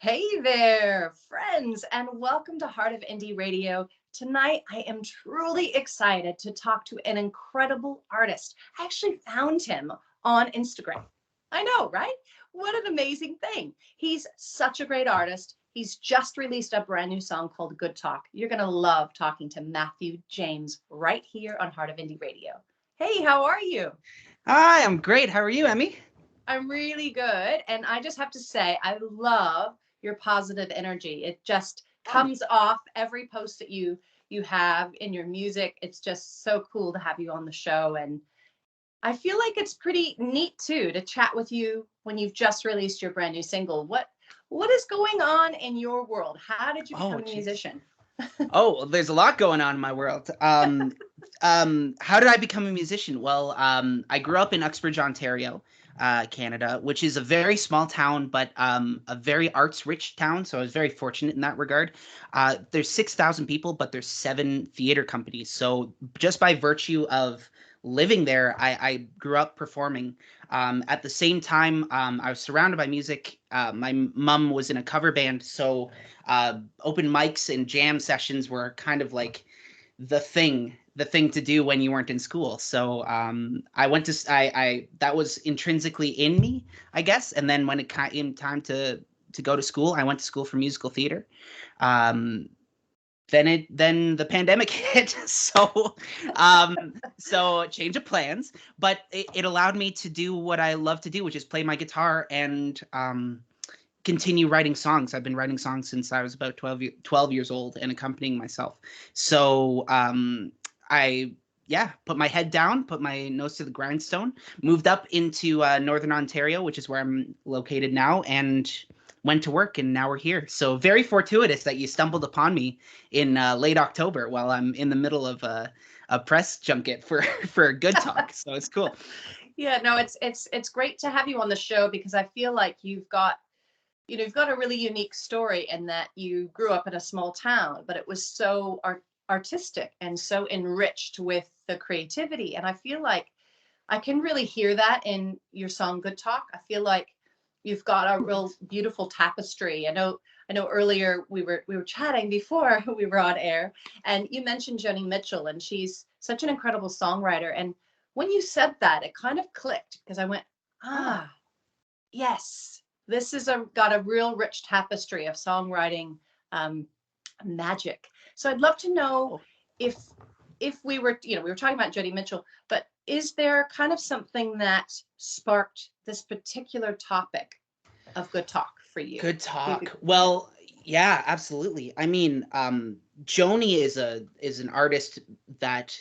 Hey there, friends, and welcome to Heart of Indie Radio. Tonight, I am truly excited to talk to an incredible artist. I actually found him on Instagram. I know, right? What an amazing thing. He's such a great artist. He's just released a brand new song called Good Talk. You're going to love talking to Matthew James right here on Heart of Indie Radio. Hey, how are you? Hi, I'm great. How are you, Emmy? I'm really good. And I just have to say, I love your positive energy. It just Oh, comes off every post that you have in your music. It's just so cool to have you on the show. And I feel like it's pretty neat too to chat with you when you've just released your brand new single. What is going on in your world? How did you oh, become a jeez. musician? Oh, there's a lot going on in my world. How did I become a musician? Well, I grew up in Uxbridge, Ontario, Canada, which is a very small town, but a very arts-rich town. So I was very fortunate in that regard. There's 6,000 people, but there's 7 theater companies. So just by virtue of living there, I grew up performing. At the same time, I was surrounded by music. My mom was in a cover band, so open mics and jam sessions were kind of like the thing to do when you weren't in school. So I went to I that was intrinsically in me, I guess. And then when it came time to go to school, I went to school for musical theater. Um, then the pandemic hit, so change of plans. But it allowed me to do what I love to do, which is play my guitar and continue writing songs. I've been writing songs since I was about 12 years old and accompanying myself. So I put my head down, put my nose to the grindstone, moved up into Northern Ontario, which is where I'm located now, and went to work, and now we're here. So very fortuitous that you stumbled upon me in late October while I'm in the middle of a press junket for for a Good Talk. So it's cool. Yeah, no, it's great to have you on the show because I feel like you've got a really unique story in that you grew up in a small town, but it was so artistic and so enriched with the creativity. And I feel like I can really hear that in your song Good Talk. I feel like you've got a real beautiful tapestry. I know earlier we were chatting before we were on air, and you mentioned Joni Mitchell, and she's such an incredible songwriter. And when you said that, it kind of clicked because I went, Oh, ah, yes, this is a got a real rich tapestry of songwriting um, magic. So I'd love to know oh. if we were, we were talking about Joni Mitchell, but is there kind of something that sparked this particular topic of Good Talk for you? Good If we could, talk. Well, yeah, absolutely. I mean, Joni is an artist that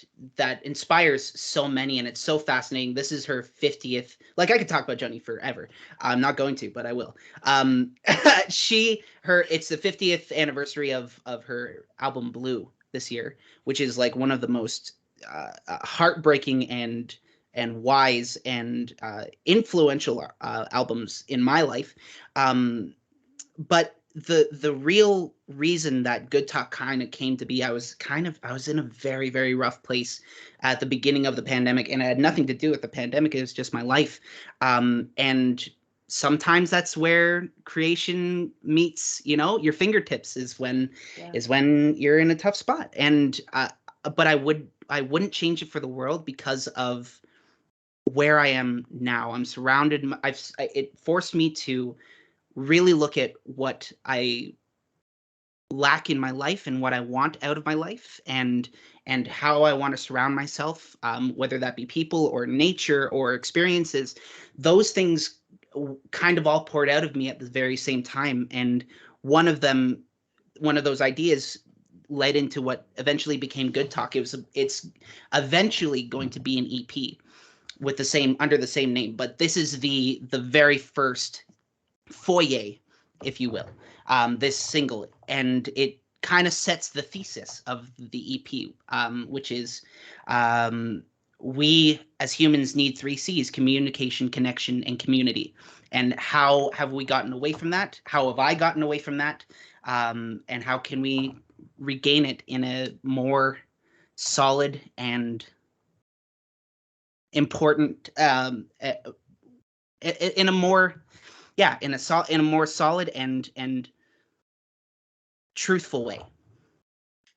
inspires so many, and it's so fascinating. This is her 50th. Like I could talk about Joni forever. I'm not going to, but I will. It's the 50th anniversary of her album Blue this year, which is like one of the most heartbreaking and wise and influential albums in my life. But the real reason that Good Talk kind of came to be, I was in a very, very rough place at the beginning of the pandemic, and it had nothing to do with the pandemic. It was just my life. And sometimes that's where creation meets, your fingertips yeah, is when you're in a tough spot. And but I wouldn't change it for the world because of where I am now. I'm surrounded. It forced me to really look at what I lack in my life and what I want out of my life, and how I want to surround myself, whether that be people or nature or experiences. Those things kind of all poured out of me at the very same time, and one of them, one of those ideas led into what eventually became Good Talk. It's eventually going to be an EP with the same under the same name, but this is the very first foyer, if you will, this single, and it kind of sets the thesis of the EP, which is we as humans need 3 C's: communication, connection, and community. And how have we gotten away from that? How have I gotten away from that? And how can we regain it in a more solid and important, in a more yeah, in a more solid and truthful way.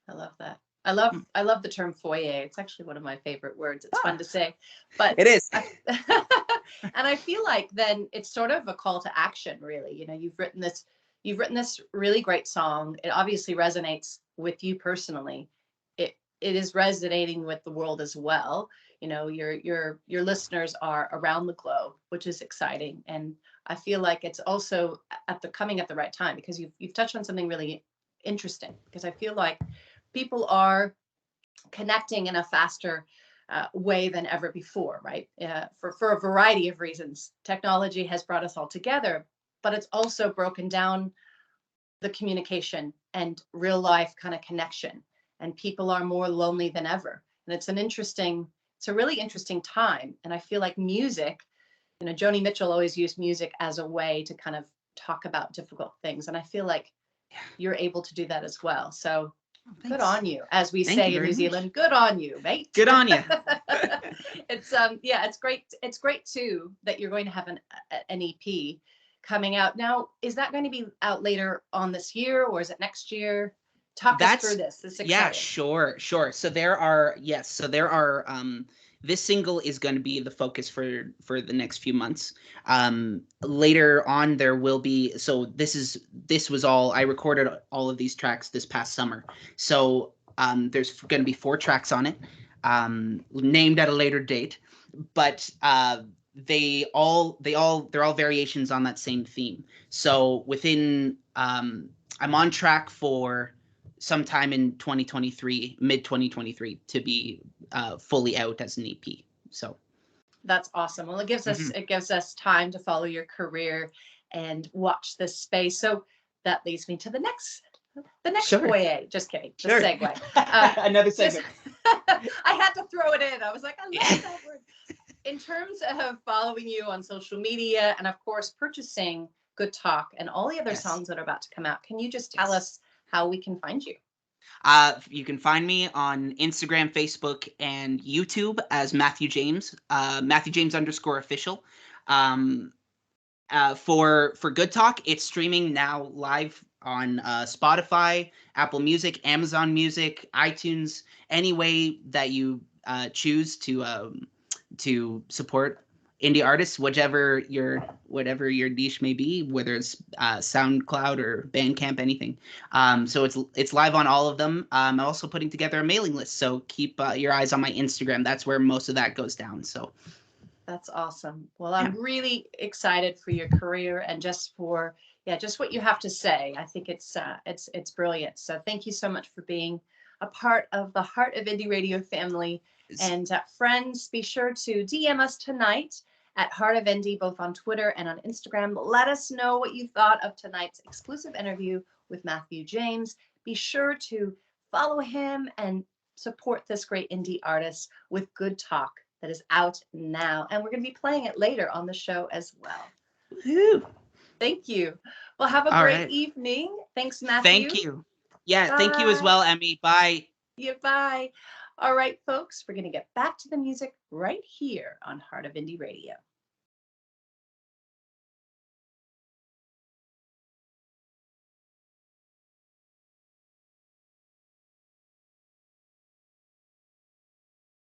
I love that. I love the term foyer. It's actually one of my favorite words. It's fun to say, but It is. and I feel like then it's sort of a call to action, really. You know, you've written this really great song. It obviously resonates with you personally. It is resonating with the world as well. You know, your listeners are around the globe, which is exciting. And I feel like it's also coming at the right time, because you've touched on something really interesting, because I feel like people are connecting in a faster way than ever before, right? For a variety of reasons. Technology has brought us all together, but it's also broken down the communication and real life kind of connection. And people are more lonely than ever. And it's a really interesting time. And I feel like music, you know, Joni Mitchell always used music as a way to kind of talk about difficult things. And I feel like you're able to do that as well. So good Thanks. on you, as we Thank you say in very New much. Zealand. Good on you, mate. Good on you. It's yeah, it's great. It's great too that you're going to have an EP coming out. Now, is that going to be out later on this year, or is it next year? Talk us through this. This is Yeah, exciting. sure. So there are this single is going to be the focus for the next few months. Later on there will be, so this was all, I recorded all of these tracks this past summer. So there's going to be 4 tracks on it, named at a later date, but they're all variations on that same theme. So within I'm on track for sometime in 2023, mid 2023, to be fully out as an EP. So That's awesome. Well, it gives us time to follow your career and watch this space. So that leads me to the next sure, foyer. Just kidding. The sure. segue. Another Just, segment. I had to throw it in. I was like, I Yeah. love that word. In terms of following you on social media and, of course, purchasing Good Talk and all the other Yes. songs that are about to come out, can you just tell Yes. us how we can find you? You can find me on Instagram, Facebook, and YouTube as Matthew James, Matthew James _official. For Good Talk, it's streaming now live on Spotify, Apple Music, Amazon Music, iTunes, any way that you choose to support indie artists, whatever your niche may be, whether it's SoundCloud or Bandcamp, anything. So it's live on all of them. I'm also putting together a mailing list, so keep your eyes on my Instagram. That's where most of that goes down. So That's awesome. Well, yeah. I'm really excited for your career and just what you have to say. I think it's brilliant. So thank you so much for being a part of the Heart of Indie Radio family. And friends, be sure to DM us tonight at Heart of Indie, both on Twitter and on Instagram. Let us know what you thought of tonight's exclusive interview with Matthew James. Be sure to follow him and support this great indie artist with Good Talk, that is out now. And we're going to be playing it later on the show as well. Woo-hoo. Thank you. Well, have a All great right. evening. Thanks, Matthew. Thank you. Yeah, thank you as well, Emmy. Bye. Yeah, bye. All right, folks, we're going to get back to the music right here on Heart of Indie Radio.